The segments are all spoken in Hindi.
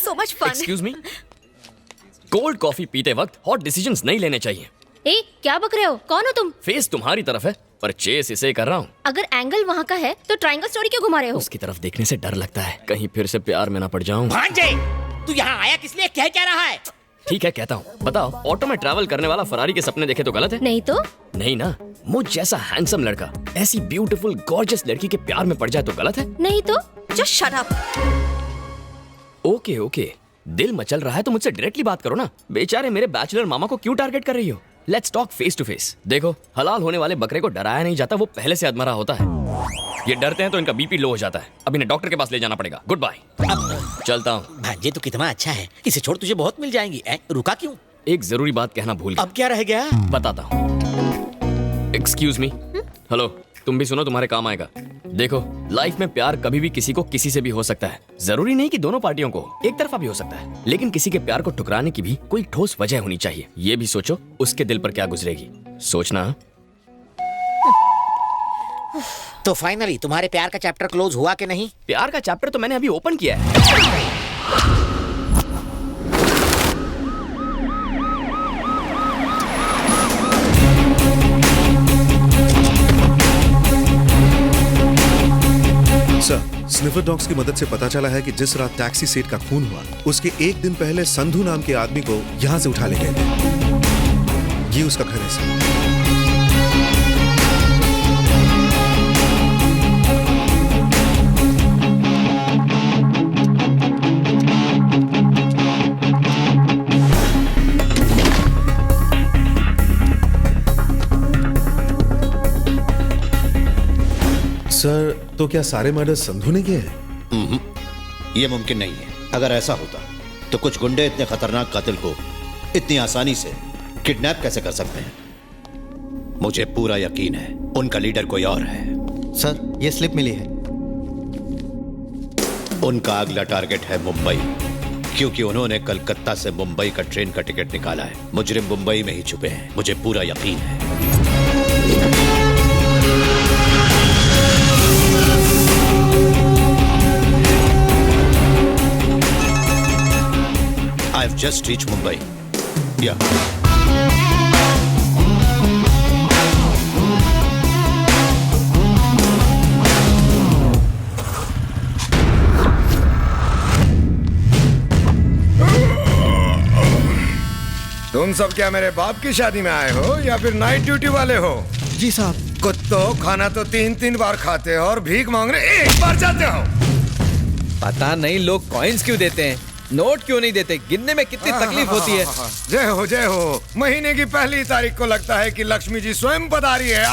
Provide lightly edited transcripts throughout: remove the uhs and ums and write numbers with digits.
so much fun. Excuse me? Cold coffee पीते वक्त हॉट डिसीजंस नहीं लेने चाहिए। ए, क्या बक रहे हो? कौन हो तुम? फेस तुम्हारी तरफ है पर चेस इसे कर रहा हूँ। अगर एंगल वहाँ का है तो ट्रायंगल स्टोरी क्यों घुमा रहे हो? उसकी तरफ देखने से डर लगता है, कहीं फिर से प्यार में ना पड़ जाऊं। भांजे, तू यहाँ आया किस लिए? कह क्या रहा है? ठीक है कहता हूँ। बताओ, ऑटो में ट्रैवल करने वाला फरारी के सपने देखे तो गलत है? नहीं तो? नहीं ना। मुझ जैसा हैंडसम लड़का ऐसी ब्यूटीफुल गॉर्जियस लड़की के प्यार में पड़ जाए तो गलत है? नहीं तो? Just shut up. Okay okay, दिल मचल रहा है तो मुझसे डायरेक्टली बात करो ना। बेचारे मेरे बैचलर मामा को क्यों टारगेट कर रही हो? Let's talk face to face. देखो, हलाल होने वाले बकरे को डराया नहीं जाता, वो पहले से अधमरा होता है। ये डरते हैं तो इनका बीपी लो हो जाता है। अब इन्हें डॉक्टर के पास ले जाना पड़ेगा। गुड बाय, चलता हूँ। भांजे तो कितना अच्छा है, इसे छोड़ तुझे बहुत मिल जाएंगी। रुका क्यों? एक जरूरी बात कहना भूल गया। अब क्या रह गया? बताता हूँ। Excuse me. हेलो, तुम भी सुनो, तुम्हारे काम आएगा। देखो, लाइफ में प्यार कभी भी किसी को किसी से भी हो सकता है। जरूरी नहीं कि दोनों पार्टियों को, एक तरफा भी हो सकता है। लेकिन किसी के प्यार को ठुकराने की भी कोई ठोस वजह होनी चाहिए। ये भी सोचो उसके दिल पर क्या गुजरेगी। सोचना। तो फाइनली तुम्हारे प्यार का चैप्टर क्लोज हुआ कि नहीं? प्यार का चैप्टर तो मैंने अभी ओपन किया है। सर, स्निफर डॉग्स की मदद से पता चला है कि जिस रात टैक्सी सेठ का खून हुआ, उसके एक दिन पहले संधू नाम के आदमी को यहाँ से उठा ले गए थे। ये उसका घर है सर। सर, तो क्या सारे मर्डर संधू ने किए हैं? ये मुमकिन नहीं है। अगर ऐसा होता तो कुछ गुंडे इतने खतरनाक कातिल को इतनी आसानी से किडनैप कैसे कर सकते हैं? मुझे पूरा यकीन है उनका लीडर कोई और है। सर, ये स्लिप मिली है। उनका अगला टारगेट है मुंबई, क्योंकि उन्होंने कलकत्ता से मुंबई का ट्रेन का टिकट निकाला है। मुजरिम मुंबई में ही छुपे हैं, मुझे पूरा यकीन है। I've just reached Mumbai. Yeah. तुम सब क्या मेरे बाप की शादी में आए हो या फिर नाइट ड्यूटी वाले हो? जी साहब। कुत्तो, खाना तो 3-3 बार खाते हो और भीख मांगने एक बार जाते हो। पता नहीं लोग कॉइन्स क्यों देते हैं, नोट क्यों नहीं देते? गिनने में कितनी तकलीफ होती है। जय हो जय हो। महीने की पहली तारीख को लगता है कि लक्ष्मी जी स्वयं पधारी है।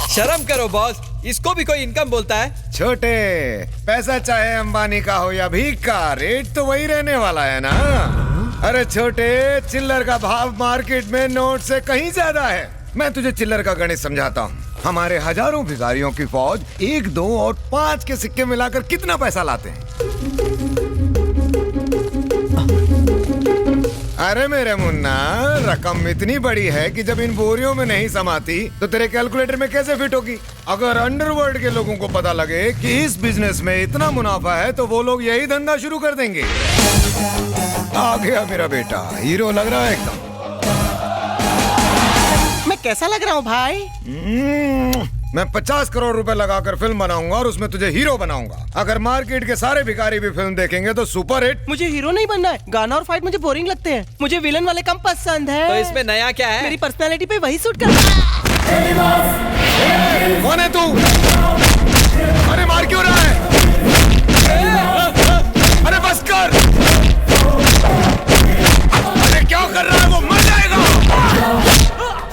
शर्म करो बॉस, इसको भी कोई इनकम बोलता है? छोटे, पैसा चाहे अंबानी का हो या भीख का, रेट तो वही रहने वाला है ना। अरे छोटे, चिल्लर का भाव मार्केट में नोट से कहीं ज्यादा है। मैं तुझे चिल्लर का गणित समझाता हूँ। हमारे हजारों भिखारियों की फौज 1, 2 और 5 के सिक्के मिलाकर कितना पैसा लाते हैं? अरे मेरे मुन्ना, रकम इतनी बड़ी है कि जब इन बोरियों में नहीं समाती तो तेरे कैलकुलेटर में कैसे फिट होगी? अगर अंडरवर्ल्ड के लोगों को पता लगे कि इस बिजनेस में इतना मुनाफा है तो वो लोग यही धंधा शुरू कर देंगे। आ गया मेरा बेटा, हीरो लग रहा है एकदम। मैं कैसा लग रहा हूँ भाई? मैं 50 करोड़ रुपए लगाकर फिल्म बनाऊंगा और उसमें तुझे हीरो बनाऊंगा। अगर मार्केट के सारे भिखारी भी फिल्म देखेंगे तो सुपर हिट। मुझे हीरो नहीं बनना है, गाना और फाइट मुझे बोरिंग लगते हैं। मुझे विलन वाले कम पसंद है। तो इसमें नया क्या है? मेरी पर्सनालिटी पे वही सूट करता है। कौन है तू? अरे मार क्यों रहा है? अरे बस कर। अरे क्या कर रहा है? वो मर जाएगा।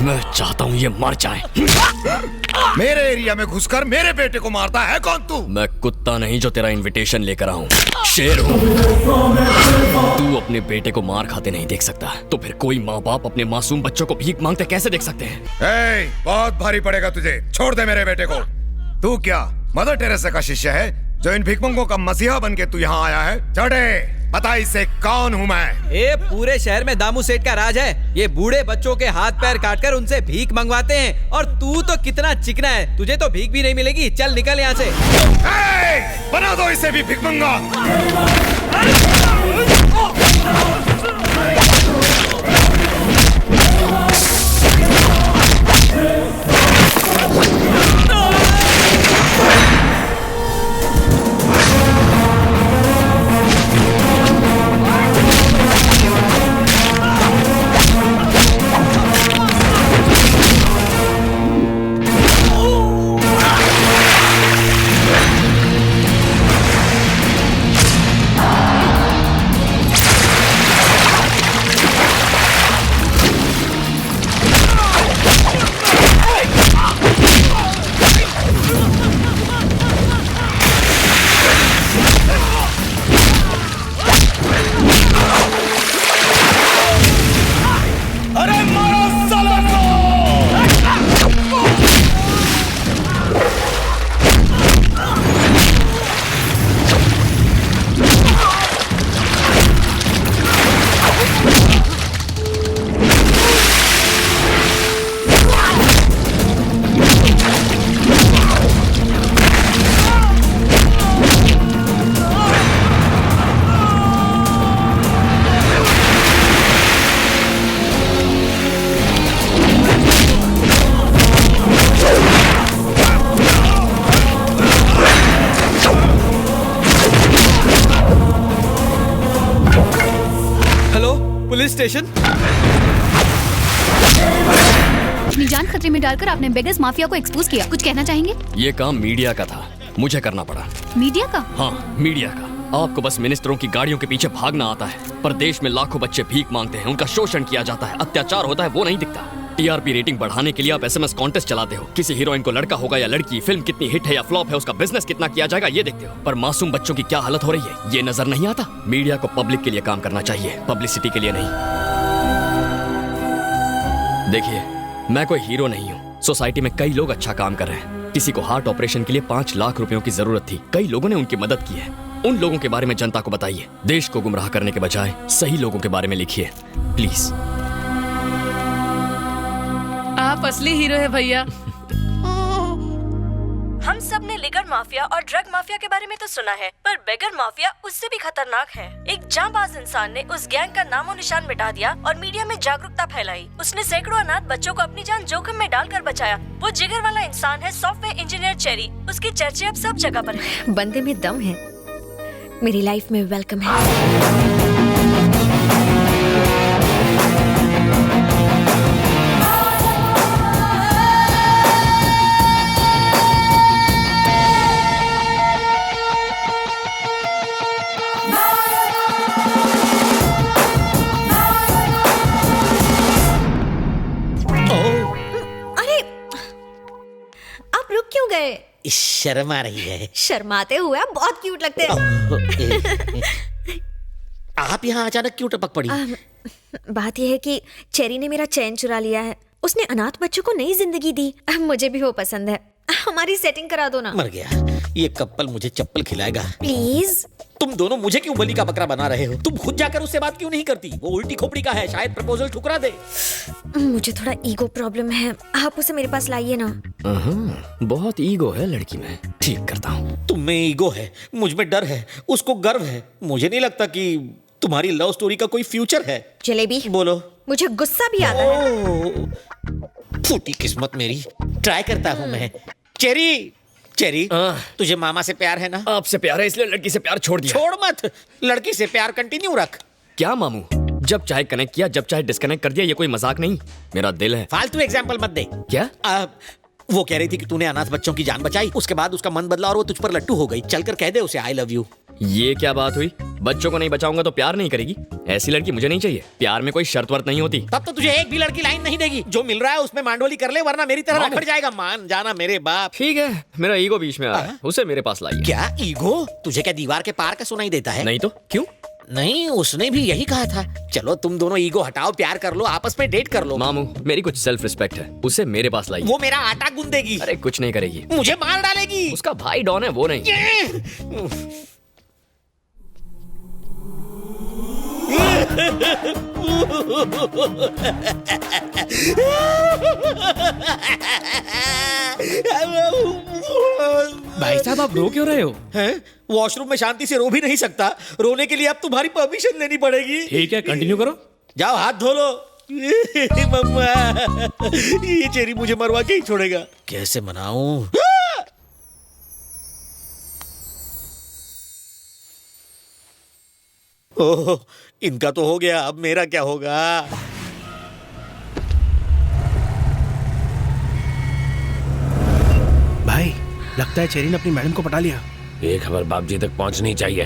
मैं चाहता हूँ ये मर जाए। मेरे एरिया में घुसकर मेरे बेटे को मारता है कौन तू? मैं कुत्ता नहीं जो तेरा इनविटेशन लेकर आऊं, शेर हूँ। तू अपने बेटे को मार खाते नहीं देख सकता, तो फिर कोई माँ बाप अपने मासूम बच्चों को भीख मांगते कैसे देख सकते हैं? बहुत भारी पड़ेगा तुझे, छोड़ दे मेरे बेटे को। तू क्या मदर टेरेसा का शिष्य है जो इन भिखमंगों का मसीहा बन के तू यहाँ आया है? चढ़े, पता इसे कौन हूँ मैं? ये पूरे शहर में दामू सेठ का राज है। ये बूढ़े बच्चों के हाथ पैर काटकर उनसे भीख मंगवाते हैं। और तू तो कितना चिकना है, तुझे तो भीख भी नहीं मिलेगी। चल निकल यहाँ से। बना दो इसे भी भिखमंगा। Police station. अपनी जान खतरे में डालकर आपने बेगर्स माफिया को एक्सपोज किया, कुछ कहना चाहेंगे? ये काम मीडिया का था, मुझे करना पड़ा। मीडिया का? हाँ, मीडिया का। आपको बस मिनिस्टरों की गाड़ियों के पीछे भागना आता है, पर देश में लाखों बच्चे भीख मांगते हैं, उनका शोषण किया जाता है, अत्याचार होता है, वो नहीं दिखता। टीआरपी रेटिंग बढ़ाने के लिए आप एसएमएस कॉन्टेस्ट चलाते हो। किसी हीरोइन को लड़का होगा या लड़की, फिल्म कितनी हिट है या फ्लॉप है, उसका बिजनेस कितना किया जाएगा, ये देखते हो। पर मासूम बच्चों की क्या हालत हो रही है, ये नजर नहीं आता। मीडिया को पब्लिक के लिए काम करना चाहिए, पब्लिसिटी के लिए नहीं। देखिए, मैं कोई हीरो नहीं हूँ। सोसाइटी में कई लोग अच्छा काम कर रहे हैं। किसी को हार्ट ऑपरेशन के लिए 5 लाख रुपयों की जरूरत थी, कई लोगों ने उनकी मदद की है। उन लोगों के बारे में जनता को बताइए। देश को गुमराह करने के बजाय सही लोगों के बारे में लिखिए, प्लीज। आप असली हीरो है भैया। हम सब ने लिगर माफिया और ड्रग माफिया के बारे में तो सुना है, पर बेगर माफिया उससे भी खतरनाक है। एक जांबाज इंसान ने उस गैंग का नामो निशान मिटा दिया और मीडिया में जागरूकता फैलाई। उसने सैकड़ों अनाथ बच्चों को अपनी जान जोखिम में डालकर बचाया। वो जिगर वाला इंसान है सॉफ्टवेयर इंजीनियर चेरी। उसकी चर्चे अब सब जगह पर है। बंदे में दम है, मेरी लाइफ में वेलकम है। शर्म आ रही है। शर्माते हुए आप बहुत क्यूट लगते हैं। आप यहाँ अचानक क्यों टपक पड़ी? बात यह है कि चेरी ने मेरा चैन चुरा लिया है। उसने अनाथ बच्चों को नई जिंदगी दी। मुझे भी वो पसंद है। हमारी सेटिंग करा दो ना। मर गया, ये कपल मुझे चप्पल खिलाएगा। प्लीज। तुम दोनों मुझे क्यों बलि का बकरा बना रहे हो? तुम खुद जाकर उससे बात क्यों नहीं करती? वो उल्टी खोपड़ी का है, शायद प्रपोजल ठुकरा दे। मुझे थोड़ा ईगो प्रॉब्लम है, आप उसे मेरे पास लाइए ना। बहुत ईगो है लड़की में, ठीक करता हूँ। तुम में ईगो है, मुझ में डर है, उसको गर्व है। मुझे नहीं लगता कि तुम्हारी लव स्टोरी का कोई फ्यूचर है। जलेबी बोलो। मुझे गुस्सा भी आता है। फूटी किस्मत मेरी, ट्राई करता हूँ मैं। चेरी, चेरी, तुझे मामा से प्यार है ना? आपसे प्यार है इसलिए लड़की से प्यार छोड़ दिया। छोड़ मत, लड़की से प्यार कंटिन्यू रख। क्या मामू, जब चाहे कनेक्ट किया, जब चाहे डिस्कनेक्ट कर दिया, ये कोई मजाक नहीं। मेरा दिल है। फालतू एग्जाम्पल मत दे। क्या? वो कह रही थी कि तूने अनाथ बच्चों की जान बचाई, उसके बाद उसका मन बदला और वो तुझ पर लट्टू हो गई। चलकर कह दे उसे आई लव यू। ये क्या बात हुई? बच्चों को नहीं बचाऊंगा तो प्यार नहीं करेगी? ऐसी लड़की मुझे नहीं चाहिए। प्यार में कोई शर्त वर्त नहीं होती। तब तो तुझे एक भी लड़की लाइन नहीं देगी। जो मिल रहा है उसमें मांडोली कर ले, वरना मेरी तरह रखड़ जाएगा। मान जाना मेरे बाप। ठीक है, मेरा ईगो बीच में आ रहा है, उसे मेरे पास लाइए। क्या ईगो? तुझे क्या दीवार के पार का सुनाई देता है? नहीं तो क्यों? नहीं, उसने भी यही कहा था। चलो तुम दोनों ईगो हटाओ, प्यार कर लो, आपस में डेट कर लो। मामू, मेरी कुछ सेल्फ रिस्पेक्ट है, उसे मेरे पास लाइए। वो मेरा आटा गूंदेगी। अरे कुछ नहीं करेगी, मुझे मार डालेगी। उसका भाई डॉन है, वो नहीं। भाई साहब, आप रो क्यों रहे हो? हैं? वॉशरूम में शांति से रो भी नहीं सकता, रोने के लिए अब तुम्हारी परमिशन लेनी पड़ेगी। ठीक है, कंटिन्यू करो। जाओ हाथ धो लो। मम्मा, ये चेरी मुझे मरवा के ही छोड़ेगा। कैसे मनाऊं? ओह, इनका तो हो गया, अब मेरा क्या होगा? भाई, लगता है चेरी ने अपनी मैडम को पटा लिया। ये खबर बाप जी तक पहुंचनी चाहिए।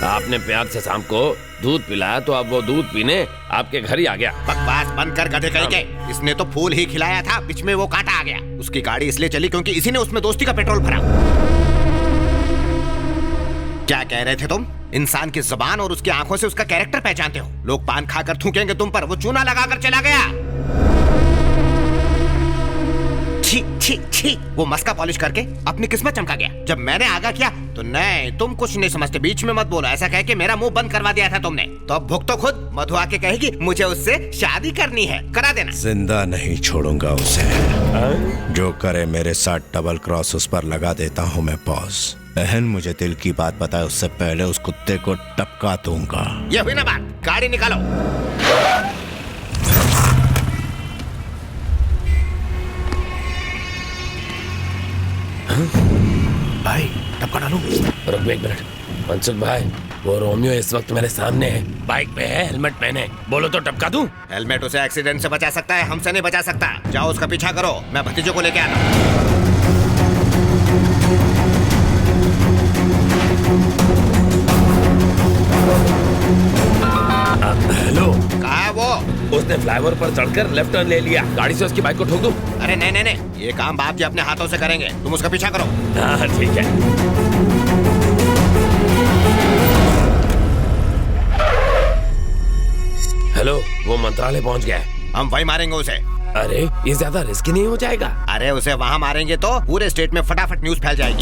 आपने प्यार से शाम को दूध पिलाया तो अब वो दूध पीने आपके घर ही आ गया। बकवास बंद कर गधे कहीं के। इसने तो फूल ही खिलाया था, बीच में वो कांटा आ गया। उसकी गाड़ी इसलिए चली क्योंकि इसी ने उसमें दोस्ती का पेट्रोल भरा। क्या कह रहे थे तुम? इंसान की जुबान और उसकी आंखों से उसका कैरेक्टर पहचानते हो। लोग पान खाकर थूकेंगे तुम पर, वो चूना लगाकर चला गया। छी छी छी, वो मस्का पॉलिश करके अपनी किस्मत चमका गया। जब मैंने आगा किया तो नहीं, तुम कुछ नहीं समझते, बीच में मत बोलो, ऐसा कह के मेरा मुंह बंद करवा दिया था तुमने। तो अब भुगतो खुद। मधु आके कहेगी मुझे उससे शादी करनी है, करा देना। जिंदा नहीं छोड़ूंगा उसे। जो करे मेरे साथ डबल क्रॉस उस पर लगा देता हूँ मैं पॉज। बहन मुझे दिल की बात बताए उससे पहले उस कुत्ते को टपका दूंगा। ये हुई ना बात, गाड़ी निकालो। भाई टपका डालूं? रुक एक मिनट। मनसुख भाई, वो रोमियो इस वक्त मेरे सामने है, बाइक पे है, हेलमेट पहने। बोलो तो टपका दूं? हेलमेट उसे एक्सीडेंट से बचा सकता है, हमसे नहीं बचा सकता। जाओ उसका पीछा करो, मैं भतीजों को लेके आता हूँ। हेलो, कहाँ है वो? उसने फ्लाईओवर पर चढ़कर लेफ्ट टर्न ले लिया। गाड़ी से उसकी बाइक को ठोक दूं? अरे नहीं नहीं नहीं, ये काम बाप जी अपने हाथों से करेंगे, तुम उसका पीछा करो। हाँ ठीक है। हेलो, वो मंत्रालय पहुंच गया है। हम वही मारेंगे उसे। अरे ये ज्यादा रिस्की नहीं हो जाएगा? अरे उसे वहाँ मारेंगे तो पूरे स्टेट में फटाफट न्यूज फैल जाएगी।